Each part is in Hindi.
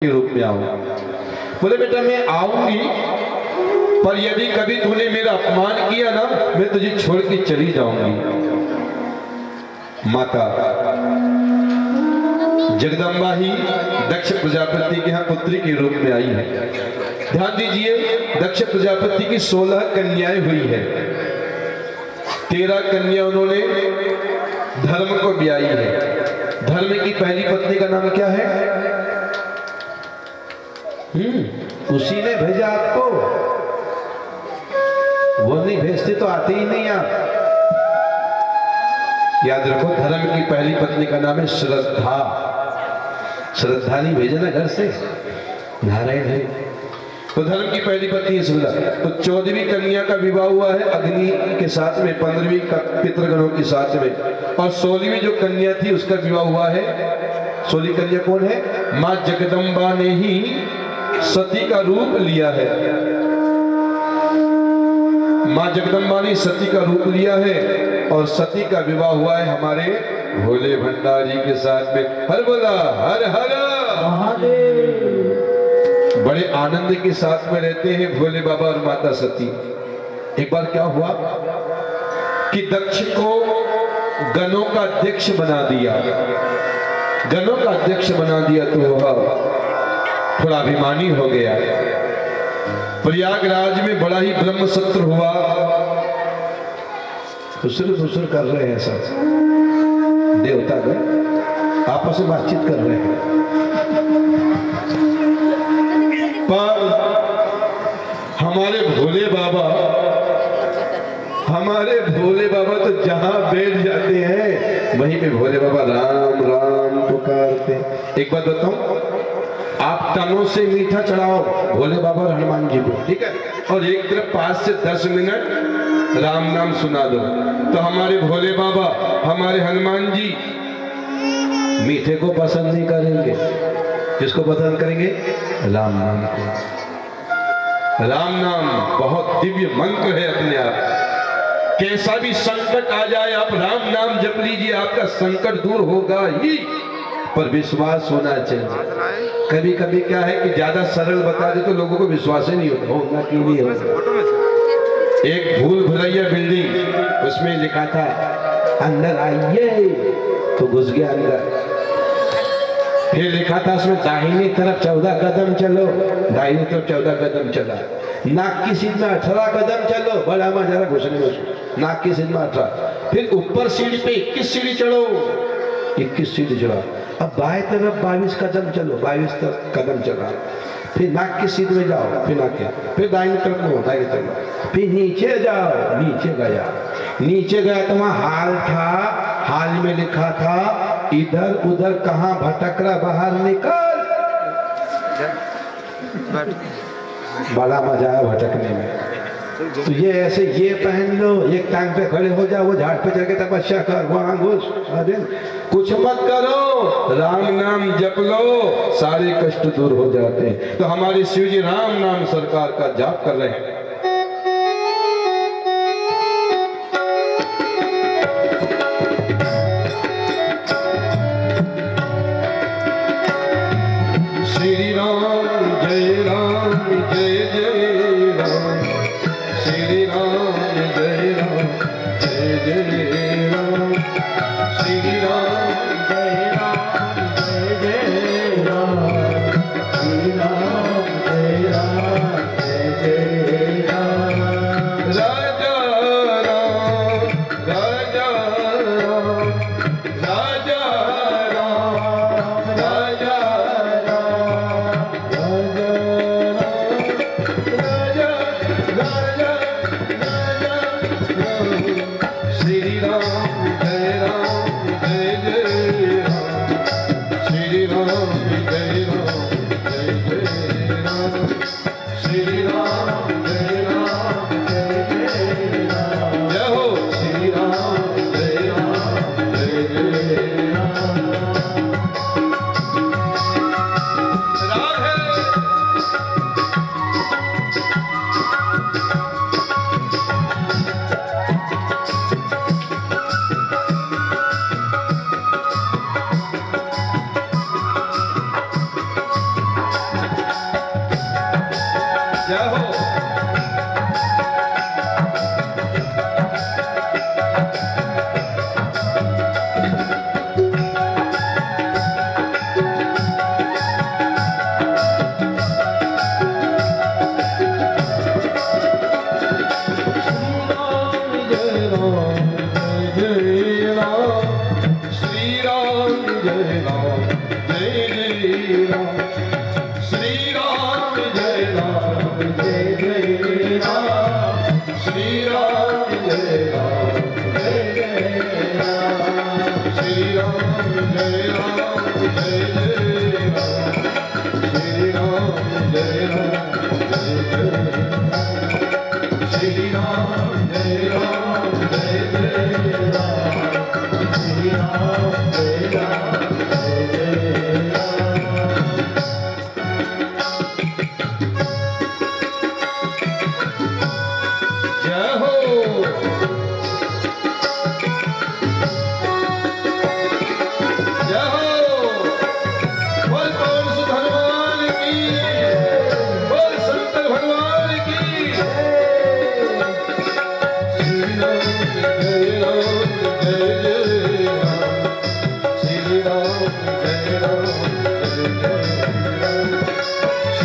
के रूप में आऊं। बोले बेटा मैं आऊंगी, पर यदि कभी तूने मेरा अपमान किया ना, मैं तुझे छोड़ के चली जाऊंगी। माता जगदम्बा ही दक्ष प्रजापति के यहाँ पुत्री के रूप में आई है। ध्यान दीजिए, दक्ष प्रजापति की 16 कन्याएं हुई है। 13 कन्या उन्होंने धर्म को ब्याई है। धर्म की पहली पत्नी का नाम क्या है? उसी ने भेजा आपको, वो नहीं भेजते तो आते ही नहीं आप। याद रखो, धर्म की पहली पत्नी का नाम है श्रद्धा। श्रद्धा नहीं भेजा ना घर से, नारायण है। तो धर्म की पहली पत्नी है श्रद्धा। तो 14वीं कन्या का विवाह हुआ है अग्नि के साथ में, 15वीं का पितृगणों के साथ में, और 16वीं जो कन्या थी उसका विवाह हुआ है। 16वीं कन्या कौन है? मां जगदम्बा ने ही सती का रूप लिया है। मां जगदम्बा ने सती का रूप लिया है और सती का विवाह हुआ है हमारे भोले भंडारी के साथ में। हर बोला हर हर महादेव। बड़े आनंद के साथ में रहते हैं भोले बाबा और माता सती। एक बार क्या हुआ कि दक्ष को गणों का अध्यक्ष बना दिया। गणों का अध्यक्ष बना दिया तो वह थोड़ा अभिमानी हो गया। प्रयागराज में बड़ा ही ब्रह्म सत्र हुआ। फुसर कर रहे हैं सब देवतागण, आपस में बातचीत कर रहे हैं। पर हमारे भोले बाबा तो जहां बैठ जाते हैं वहीं पे भोले बाबा राम राम पुकारते। एक बात बताऊं, आप तनों से मीठा चढ़ाओ भोले बाबा और हनुमान जी को, ठीक है, और एक तरफ 5 से 10 मिनट राम नाम सुना दो, तो हमारे भोले बाबा हमारे हनुमान जी मीठे को पसंद नहीं करेंगे। किसको पसंद करेंगे? राम नाम को। राम नाम बहुत दिव्य मंत्र है अपने आप। कैसा भी संकट आ जाए आप राम नाम जप लीजिए, आपका संकट दूर होगा ही, पर विश्वास होना चाहिए। कभी कभी क्या है कि ज्यादा सरल बता दे तो लोगों को विश्वास ही नहीं होता क्यों नहीं होता। एक भूल भुलैया बिल्डिंग, उसमें लिखा था अंदर आइए, तो घुस गया अंदर। फिर लिखा था उसमें दाहिनी तरफ 14 कदम चलो, दाहिनी तरफ 14 कदम चला। नाक की सीध में 18 कदम चलो, बड़ा मजा घुसने में, नाक की सीध में 18। फिर ऊपर सीढ़ी पे 21 सीढ़ी चढ़ो, 21 सीढ़ी चढ़ा। अब बाएं तरफ 22 कदम चलो, 22 कदम चला। फिर नाक की सीध में जाओ, फिर नाक के, फिर दाहिनी तरफ में, दाहिनी तरफ, फिर नीचे जाओ, नीचे गया तो वहां हाल था। हाल में लिखा था इधर उधर कहां भटक रहा, बाहर निकल। बड़ा मजा है भटकने में। तो ये ऐसे ये पहन लो, एक टांग पे खड़े हो जाओ, वो झाड़ पे चढ़ के तपस्या कर, वहां घुस, कुछ मत करो, राम नाम जप लो, सारे कष्ट दूर हो जाते हैं। तो हमारे शिव जी राम नाम सरकार का जाप कर रहे हैं। श्री राम जय राम जय जय राम, श्री राम जय राम जय जय राम, श्री राम जय राम जय जय राम, श्री राम जय राम जय जय राम। राजा राम राजा राम राजा राम राजा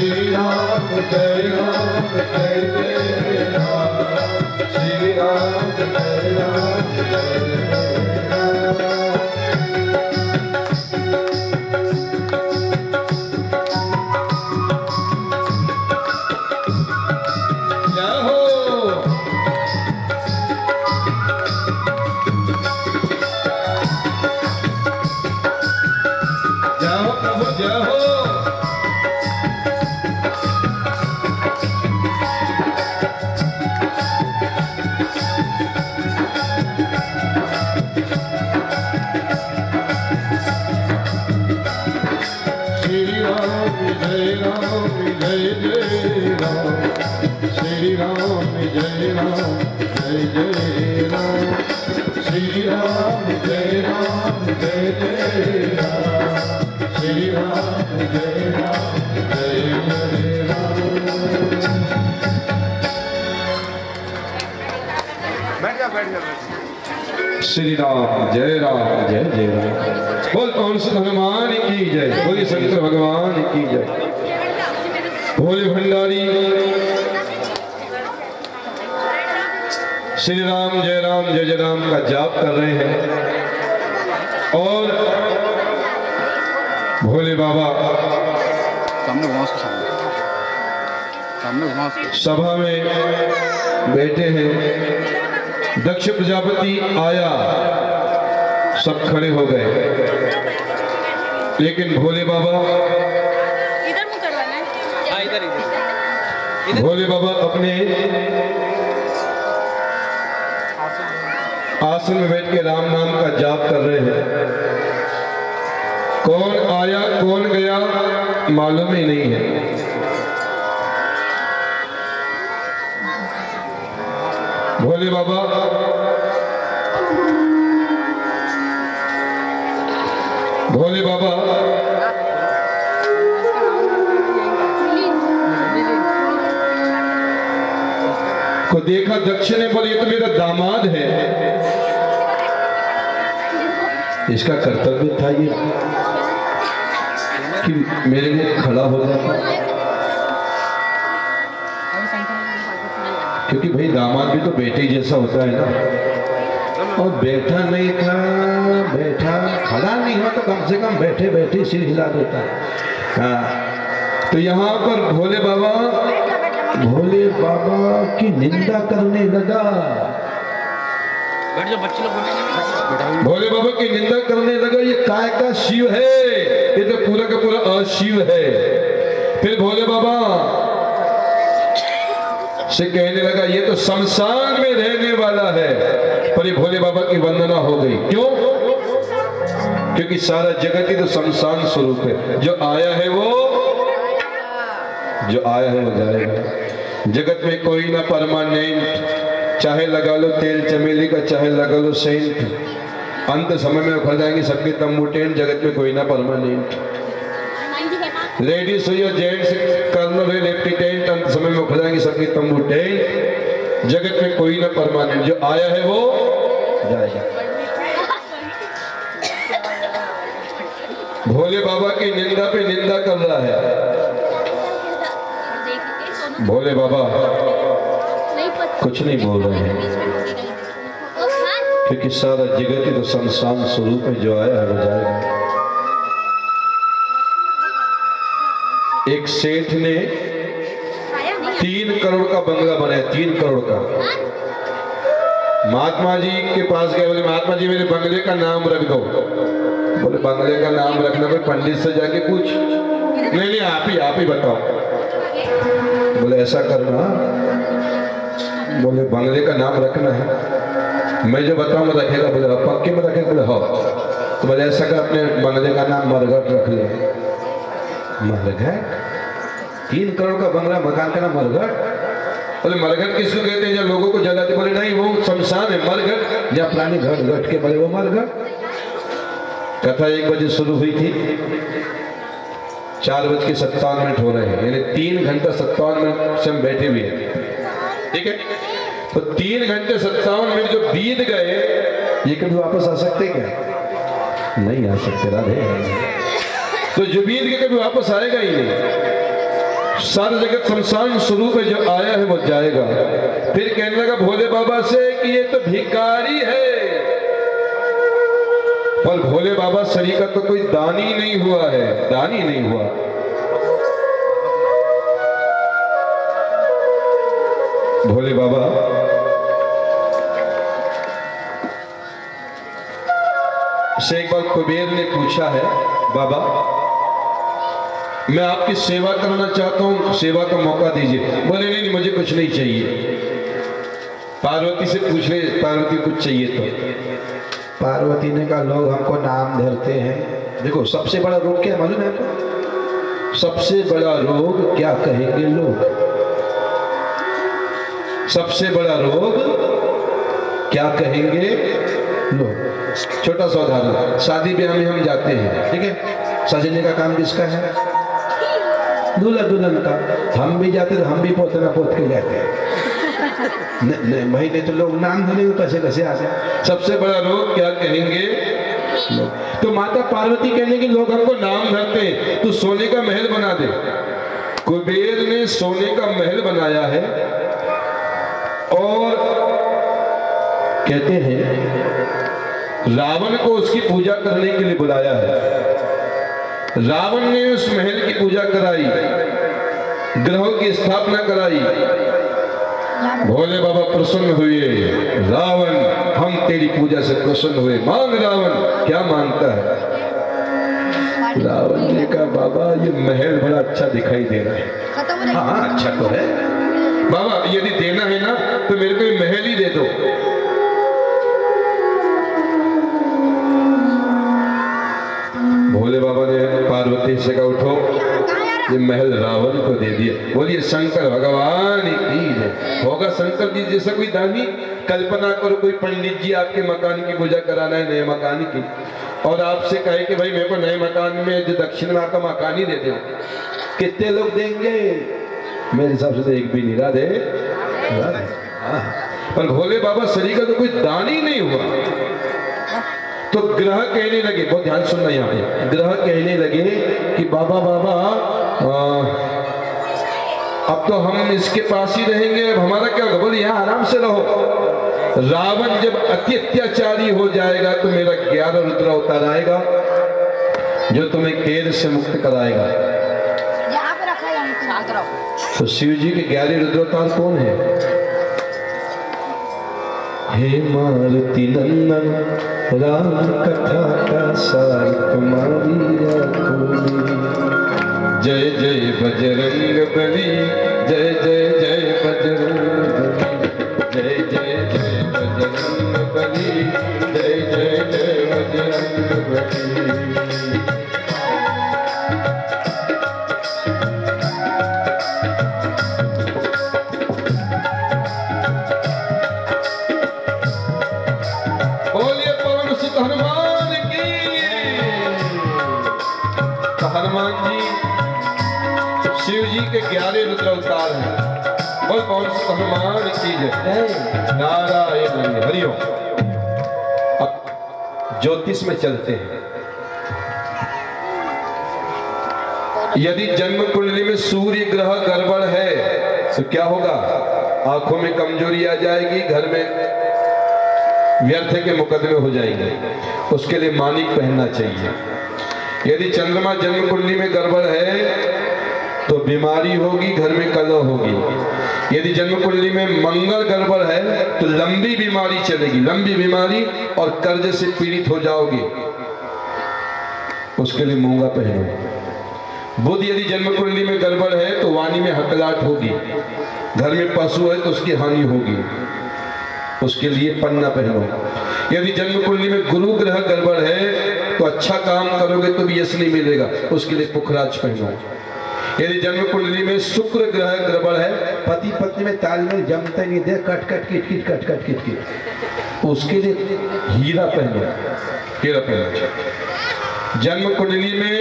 श्री राम जय राम जय जय राम, श्री राम जय राम जय जय राम। श्री राम जय राम जय जय राम। बोल कौन से हनुमान की जय, बोलिए शंकर भगवान की जय। भोले भंडारी श्री राम जय जय राम का जाप कर रहे हैं और भोले बाबा सभा में बैठे हैं। दक्ष प्रजापति आया, सब खड़े हो गए, लेकिन भोले बाबा भोले बाबा अपने आसन में बैठ के राम नाम का जाप कर रहे हैं। कौन आया कौन गया मालूम ही नहीं है। भोले बाबा को देखा, दक्ष ने बोले ये तो मेरा दामाद है, इसका कर्तव्य था ये कि मेरे लिए खड़ा हो जाता, क्योंकि भाई दामाद भी तो बेटे जैसा होता है ना। और बैठा नहीं था, बैठा खड़ा नहीं हुआ तो कम से कम बैठे बैठे सिर हिला देता है। हाँ, तो यहाँ पर भोले बाबा की निंदा करने लगा। भोले बाबा की निंदा करने लगा, ये काय का शिव है, ये तो पूरा का पूरा अशिव है। फिर भोले बाबा से कहने लगा ये तो शमशान में रहने वाला है। पर ये भोले बाबा की वंदना हो गई। क्यों? क्योंकि सारा जगत ही तो शमशान स्वरूप है। जो आया है वो जाएगा। जगत में कोई ना परमानेंट, चाहे लगा लो तेल चमेली का, चाहे लगा लो सेंट, अंत समय में उखड़ जाएंगे सबके तंबू टेंट। जगत में कोई ना परमानेंट, लेडीज हो या जेंट्स, कर्नल है लेफ्टिनेंट, अंत समय में उखड़ जाएंगे सबके तंबू टेंट। जगत में कोई ना परमानेंट, जो आया है वो जाएगा। भोले बाबा की निंदा पे निंदा कर रहा है। भोले बाबा कुछ नहीं बोल रहे हैं, क्योंकि सारा जगत ही तो शमशान स्वरूप है। जो आया है वो जाएगा। एक सेठ ने 3 करोड़ का बंगला बनाया, 3 करोड़ का। महात्मा जी के पास गए, बोले महात्मा जी मेरे बंगले का नाम रख दो। बोले बंगले का नाम रखना कोई पंडित से जाके पूछ, नहीं आप ही बताओ। बोले ऐसा करना, बोले बंगले का नाम रखना है, मैं जो बताऊँ रखेगा। बोले पक्के में रखेगा। बोले हाँ। तो बोले ऐसा कर अपने बंगले का नाम मरघट रख ले। मरघट? 3 करोड़ का बंगला, मकान का नाम मरघट? बोले मरघट किसको कहते हैं जब लोगों को जलाते? बोले नहीं, वो शमशान है। मरघट या पुराने घर घट के बोले वो मरघट। कथा 1 बजे शुरू हुई थी, 4:57 हो रहे हैं, यानी 3 घंटा 57 मिनट से हम बैठे हुए हैं। ठीक है, तो 3 घंटे 57 मिनट जो बीत गए, ये कभी वापस आ सकते क्या? नहीं आ सकते। राधे। तो जो बीत के कभी वापस आएगा ही नहीं। सारा जगत शमशान स्वरूप में जो आया है वो जाएगा। फिर कहने लगा भोले बाबा से कि ये तो भिखारी है, पर भोले बाबा शरीर का तो कोई दानी नहीं हुआ है, दानी नहीं हुआ। भोले बाबा से एक बार कुबेर ने पूछा है, बाबा मैं आपकी सेवा करना चाहता हूं, सेवा का मौका दीजिए। बोले नहीं, मुझे कुछ नहीं चाहिए। पार्वती से पूछे, पार्वती कुछ चाहिए तो पार्वती ने कहा लोग हमको नाम धरते हैं। देखो सबसे बड़ा रोग क्या मालूम है आपको? सबसे बड़ा रोग क्या कहेंगे लोग? सबसे बड़ा रोग क्या कहेंगे लोग? छोटा सा उदाहरण, शादी ब्याह में हम जाते हैं, ठीक है, सजने का काम किसका है? दूल्हा दुल्हन का। हम भी जाते तो हम भी पोतना पोत के जाते हैं। महीने तो लोग नाम धरे कैसे कैसे आते हैं। सबसे बड़ा रोग क्या कहेंगे लोग? तो माता पार्वती कहने की लोग हमको नाम धरते हैं, तो सोने का महल बना दे। कुबेर ने सोने का महल बनाया है और कहते हैं रावण को उसकी पूजा करने के लिए बुलाया है। रावण ने उस महल की पूजा कराई, ग्रहों की स्थापना कराई। भोले बाबा प्रसन्न हुए, रावण हम तेरी पूजा से प्रसन्न हुए, मांग रावण क्या मांगता है? रावण ने कहा बाबा ये महल बड़ा अच्छा दिखाई दे रहा है। हाँ अच्छा तो है बाबा, यदि देना है ना तो मेरे को ये महल ही दे दो। भोले बाबा ने पार्वती से कहा उठो, ये महल रावण को दे दिया। बोलिए शंकर भगवान की जय। होगा शंकर जी जैसा कोई दानी? कल्पना करो कोई पंडित जी आपके मकान की पूजा कराना है, नए मकान की, और आपसे कहे कि भाई मेरे को नए मकान में जो दक्षिण में आपका मकान ही दे दो। कितने लोग देंगे? मेरे हिसाब से तो एक भी नहीं। राधे पर भोले बाबा शरीर का तो कोई दान ही नहीं हुआ। तो ग्रह कहने लगे, बहुत ध्यान सुनना यहाँ पे, ग्रह कहने लगे कि बाबा बाबा अब तो हम इसके पास ही रहेंगे, अब हमारा क्या होगा? बोले यहाँ आराम से रहो। रावण जब अति अत्याचारी हो जाएगा तो मेरा 11 रुद्र अवतार आएगा जो तुम्हें कैद से मुक्त कराएगा। तो शिव जी के 11 रुद्र अवतार कौन है? हे मारुति नंदन राम कथा का सार तुम्हारी आँखों में। जय जय बजरंग बली, जय जय जय बजरंग बली, जय जय जय बजरंग बली, जय जय जय बजरंग बली। हनुमान की। तो हनुमान जी शिव जी के 11 रुद्र अवतार हैं। बोल कौन सा हनुमान की जय। नारायण हरिओम। अब ज्योतिष में चलते हैं। यदि जन्म कुंडली में सूर्य ग्रह गड़बड़ है तो क्या होगा? आंखों में कमजोरी आ जाएगी, घर में व्यर्थ के मुकदमे हो जाएंगे। उसके लिए मानिक पहनना चाहिए। यदि चंद्रमा जन्म कुंडली में गड़बड़ है तो बीमारी होगी, घर में कलह होगी। यदि जन्म कुंडली में मंगल गड़बड़ है तो लंबी बीमारी चलेगी, लंबी बीमारी, और कर्ज से पीड़ित हो जाओगे। उसके लिए मूंगा पहनो। बुध यदि जन्म कुंडली में गड़बड़ है तो वाणी में हकलाहट होगी, घर में पशु है तो उसकी हानि होगी, उसके लिए पन्ना पहनो। यदि जन्म कुंडली में गुरु ग्रह गड़बड़ है तो अच्छा काम करोगे तो भी यश नहीं मिलेगा, उसके लिए पुखराज पहनो। यदि जन्म कुंडली में शुक्र ग्रह गड़बड़ है, पति पत्नी में तालमेल जमता नहीं, दे कट कट किट किट कट कट किट किट, उसके लिए हीरा पहनो, हीरा पहनो। जन्म कुंडली में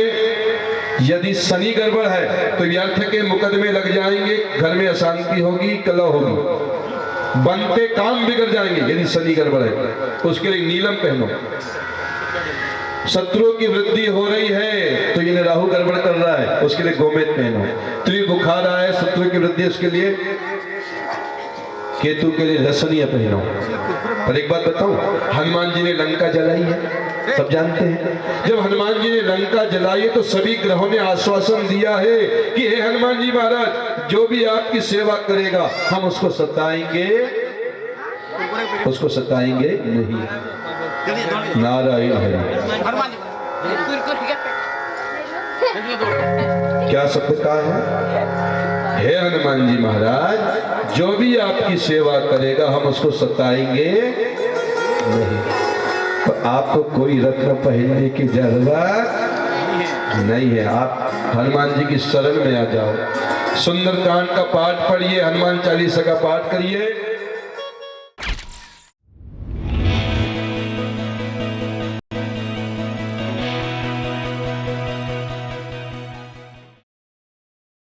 यदि शनि गड़बड़ है तो व्यर्थ के मुकदमे लग जाएंगे, घर में अशांति होगी, कलह होगी, बनते काम बिगड़ जाएंगे। यदि शनि गड़बड़ है उसके लिए नीलम पहनो। शत्रुओं की वृद्धि हो रही है तो ये राहु गड़बड़ कर रहा है, उसके लिए गोमेद पहनो। तुम्हें बुखार आया, शत्रु की वृद्धि, उसके लिए केतु के लिए लसनिया पहनो। पर एक बात बताऊं, हनुमान जी ने लंका जलाई है, सब जानते हैं। जब हनुमान जी ने लंका जलाई तो सभी ग्रहों ने आश्वासन दिया है कि हे हनुमान जी महाराज, जो भी आपकी सेवा करेगा हम उसको सताएंगे, उसको सताएंगे नहीं। नारायण हरि। क्या शब्द का है? हे हनुमान जी महाराज, जो भी आपकी सेवा करेगा हम उसको सताएंगे नहीं। तो आपको कोई रत्न पहनने की जरूरत नहीं है, आप हनुमान जी की शरण में आ जाओ। सुंदरकांड का पाठ पढ़िए, हनुमान चालीसा का पाठ करिए।